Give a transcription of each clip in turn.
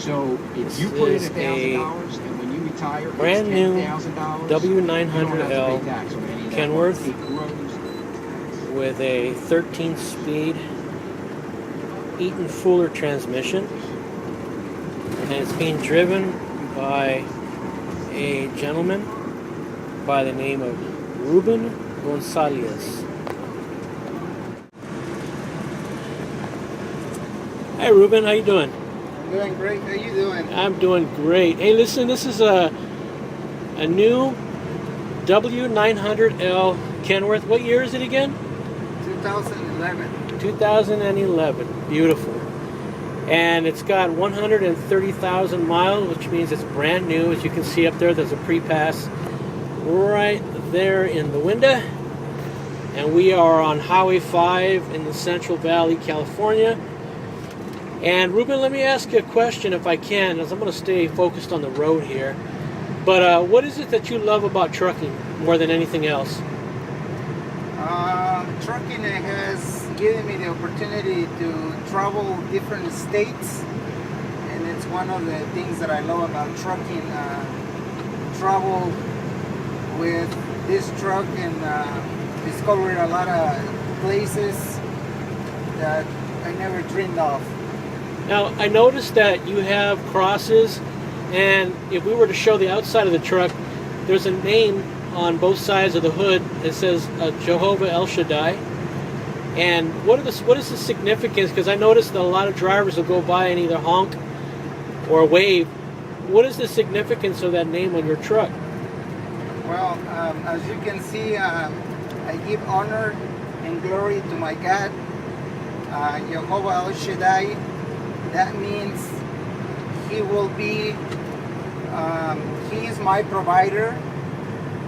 So if you put in $1,000 and when you retire, brand it's new $10,000. W900L Kenworth It grows. with a 13-speed Eaton Fuller transmission, and it's being driven by a gentleman by the name of Ruben Gonzalez. Hi Ruben, how you doing? I'm doing great. How you doing? I'm doing great. Hey, listen, this is a new W900L Kenworth. What year is it again? 2011. 2011. Beautiful. And it's got 130,000 miles, which means it's brand new. As you can see up there, there's a pre-pass right there in the window. And we are on Highway 5 in the Central Valley, California. And Ruben, let me ask you a question if I can, as I'm going to stay focused on the road here. But what is it that you love about trucking more than anything else? Trucking has given me the opportunity to travel different states, and it's one of the things that I love about trucking. Travel with this truck and discovered a lot of places that I never dreamed of. Now, I noticed that you have crosses, and if we were to show the outside of the truck, there's a name on both sides of the hood. It says Jehovah El Shaddai. And what is the significance? Because I noticed that a lot of drivers will go by and either honk or wave. What is the significance of that name on your truck? Well, as you can see, I give honor and glory to my God, Jehovah El Shaddai. That means He will be, He is my provider,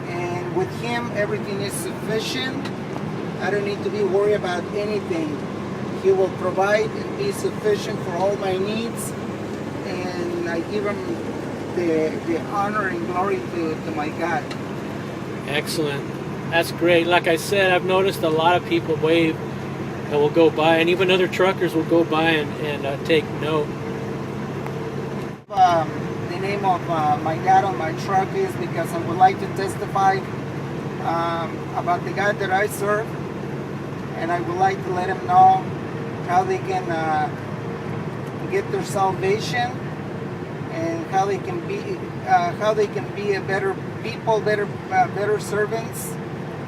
and with Him everything is sufficient. I don't need to be worried about anything. He will provide and be sufficient for all my needs, and I give Him the honor and glory to my God. Excellent. That's great. Like I said, I've noticed a lot of people wave that will go by, and even other truckers will go by and take note. The name of my God on my truck is because I would like to testify about the God that I serve, and I would like to let them know how they can get their salvation and how they can be a better people, better servants,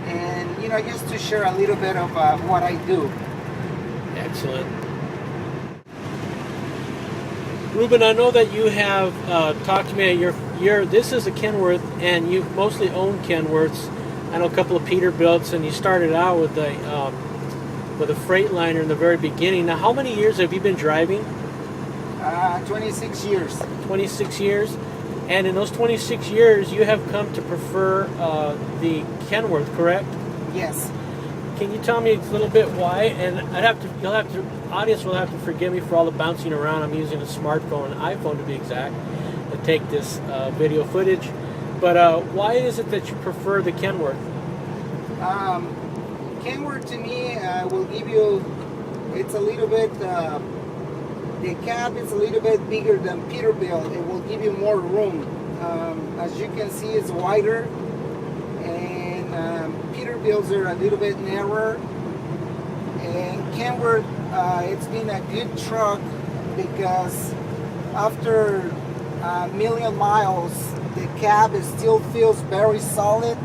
and just to share a little bit of what I do. Excellent. Ruben, I know that you have talked to me. This is a Kenworth, and you've mostly owned Kenworths. I know a couple of Peterbilts, and you started out with a Freightliner in the very beginning. Now, how many years have you been driving? 26 years. 26 years. And in those 26 years, you have come to prefer the Kenworth, correct? Yes. Can you tell me a little bit why? And audience will have to forgive me for all the bouncing around. I'm using a smartphone, an iPhone to be exact, to take this video footage. But why is it that you prefer the Kenworth? Kenworth to me will give you, it's a little bit, the cab is a little bit bigger than Peterbilt. It will give you more room. As you can see, it's wider, and Peterbilts are a little bit narrower. And Kenworth, it's been a good truck because after a million miles, the cab still feels very solid.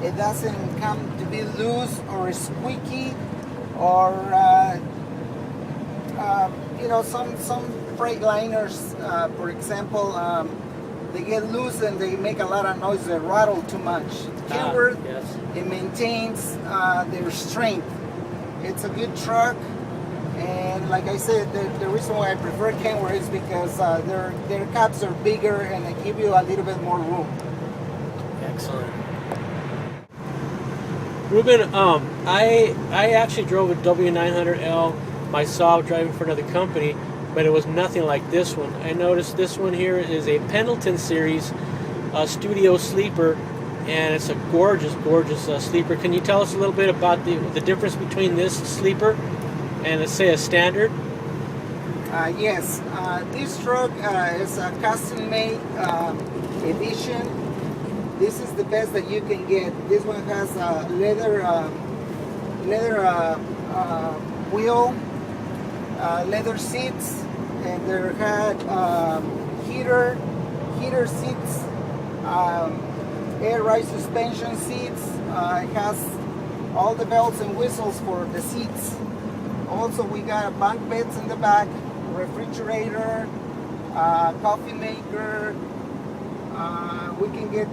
It doesn't come to be loose or squeaky, or some Freightliners, for example, they get loose and they make a lot of noise. They rattle too much. Kenworth, yes. It maintains their strength. It's a good truck, and like I said, the reason why I prefer Kenworth is because their cabs are bigger and they give you a little bit more room. Excellent. Ruben, I actually drove a W900L myself, driving for another company, but it was nothing like this one. I noticed this one here is a Pendleton series studio sleeper, and it's a gorgeous, gorgeous sleeper. Can you tell us a little bit about the difference between this sleeper and, let's say, a standard? Yes, this truck is a custom-made edition. This is the best that you can get. This one has a leather wheel, leather seats, and there had heater seats, air ride suspension seats. It has all the bells and whistles for the seats. Also, we got bunk beds in the back, refrigerator, coffee maker. We can get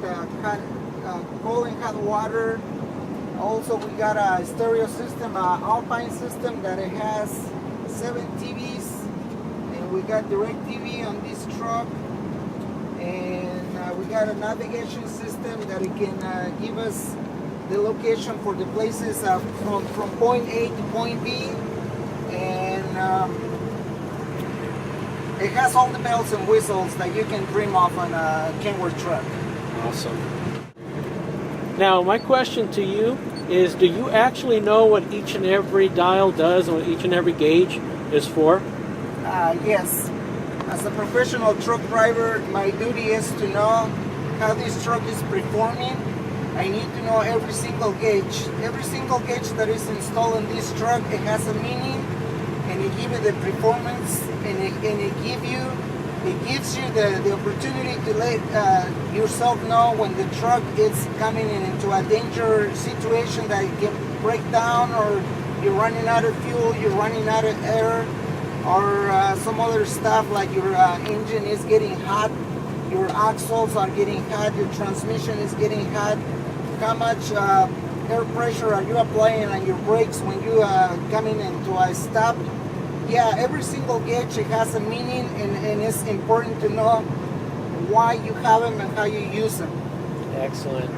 cold and hot water. Also, we got a stereo system, Alpine system that it has 7 TVs, and we got direct TV on this truck. And we got a navigation system that it can give us the location for the places from point A to point B. And it has all the bells and whistles that you can dream of on a Kenworth truck. Awesome. Now, my question to you is, do you actually know what each and every dial does and what each and every gauge is for? Yes. As a professional truck driver, my duty is to know how this truck is performing. I need to know every single gauge. Every single gauge that is installed in this truck, it has a meaning, and it gives you the performance, and it gives you the opportunity to let yourself know when the truck is coming into a danger situation that it can break down, or you're running out of fuel, you're running out of air, or some other stuff like your engine is getting hot, your axles are getting hot, your transmission is getting hot. How much air pressure are you applying on your brakes when you are coming into a stop? Yeah, every single gauge, it has a meaning, and it's important to know why you have them and how you use them. Excellent.